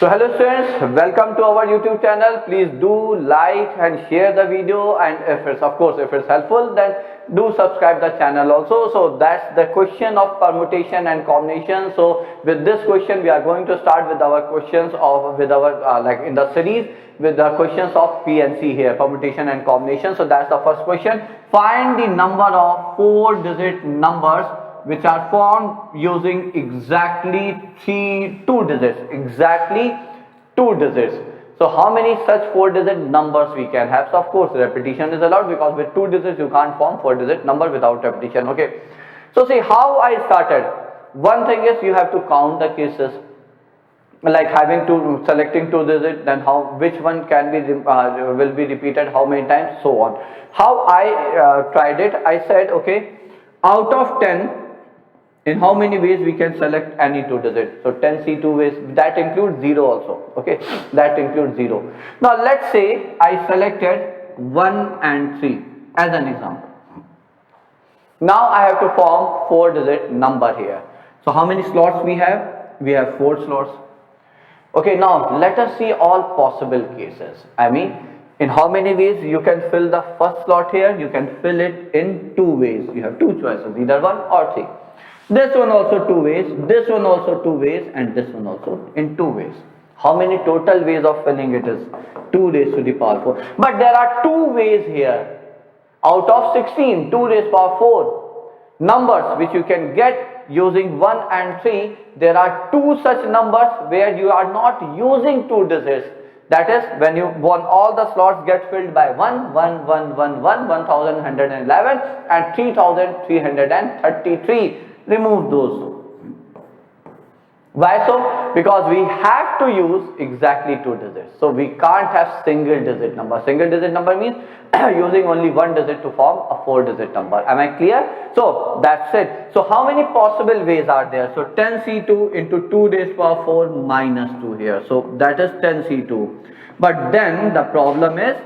So hello students, welcome to our YouTube channel. Please do like and share the video, and if it's helpful, then do subscribe the channel also. So that's the question of permutation and combination. So with this question we are going to start with our questions of like in the series with the questions of PNC here, permutation and combination. So that's the first question. Find the number of 4-digit numbers which are formed using exactly two digits. So how many such 4-digit numbers we can have? So of course repetition is allowed, because with 2 digits you can't form 4-digit number without repetition. Okay, so see how I started. One thing is you have to count the cases, like selecting 2 digits, then which one can be will be repeated how many times, so on. How I tried it, I said okay, out of 10, in how many ways we can select any 2 digits? So 10 see 2 ways, that includes 0 also. Okay, that includes 0. Now let's say I selected 1 and 3 as an example. Now I have to form 4-digit number here. So how many slots we have? We have 4 slots. Okay, now let us see all possible cases. I mean, in how many ways you can fill the first slot here? You can fill it in 2 ways. You have 2 choices, either 1 or 3. This one also 2 ways, this one also 2 ways, and this one also in 2 ways. How many total ways of filling it is? 2 raised to the power 4. But there are 2 ways here. Out of 16, 2 raised to the power 4 numbers which you can get using 1 and 3. There are 2 such numbers where you are not using 2 digits. That is, when all the slots get filled by 1111, and 3333. Remove those. Why so? Because we have to use exactly 2 digits. So we can't have single digit number. Single digit number means using only 1 digit to form a 4-digit number. Am I clear? So that's it. So how many possible ways are there? So 10C2 into 2 raised to the power 4 minus 2 here. So that is 10C2. But then the problem is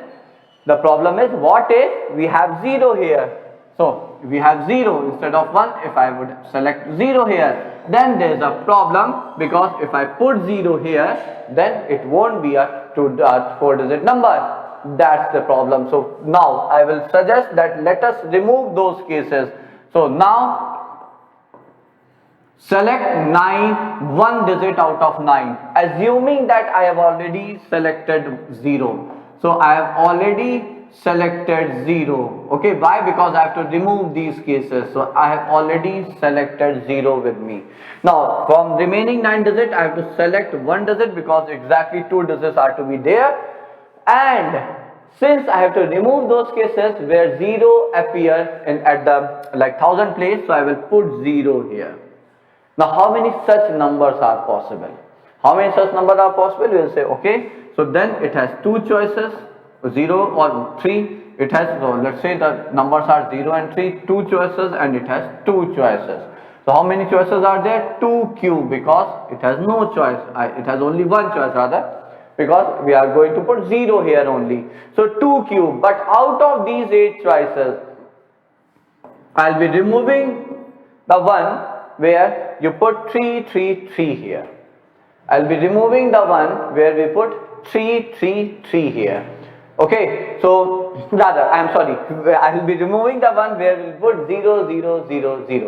what if we have 0 here? So we have 0 instead of 1. If I would select 0 here, then there is a problem, because if I put 0 here, then it won't be a 4-digit number. That's the problem. So now I will suggest that let us remove those cases. So now select 9, 1 digit out of 9, assuming that I have already selected 0. So I have already selected 0. Okay, why? Because I have to remove these cases. So I have already selected 0 with me. Now from remaining 9 digits I have to select 1 digit, because exactly 2 digits are to be there. And since I have to remove those cases where 0 appear at the 1000 place, so I will put 0 here. Now how many such numbers are possible? How many such numbers are possible? We will say okay, so then it has 2 choices, 0 or 3. It has, so let's say the numbers are 0 and 3, 2 choices, and it has 2 choices. So how many choices are there? 2 cube, because it has no choice. It has only 1 choice rather, because we are going to put 0 here only. So 2 cube. But out of these 8 choices, I'll be removing the one where you put 333 here. I'll be removing the one where we put 333 here. Okay, so rather I will be removing the one where we'll put 0000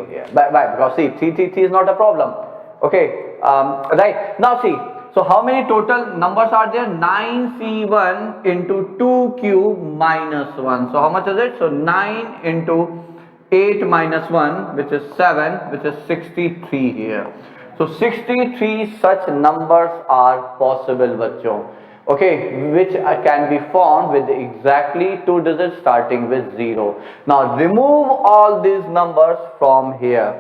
here. Why? Because see, 333 is not a problem. Okay, right. Now see, so how many total numbers are there? 9C1 into 2 cube minus 1. So how much is it? So 9 into 8 minus 1, which is 7, which is 63 here. So 63 such numbers are possible, bachcho. Okay, which can be formed with exactly 2 digits starting with 0. Now remove all these numbers from here.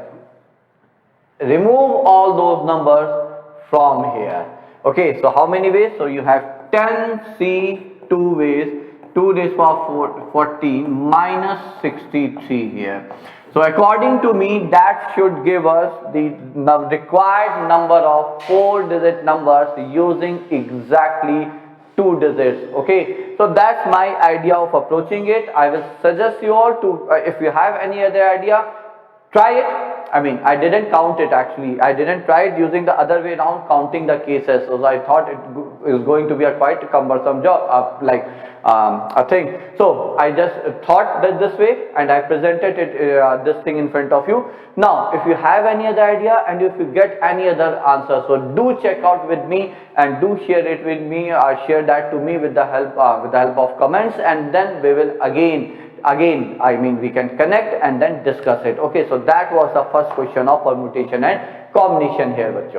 Remove all those numbers from here. Okay, so how many ways? So you have 10C 2 ways, 2 raised to the power 14 minus 63 here. So according to me, that should give us the required number of 4-digit numbers using exactly 2 digits. Okay, so that's my idea of approaching it. I will suggest you all to, if you have any other idea, try it. I mean, I didn't count it actually. I didn't try it using the other way around, counting the cases. So I thought it is going to be a quite cumbersome job, a thing. So I just thought that this way, and I presented it this thing in front of you. Now, if you have any other idea and if you get any other answer, so do check out with me and do share it with me, or share that to me with the help of comments, and then we will again I mean we can connect and then discuss it. Okay, so that was the first question of permutation and combination here, bachcho.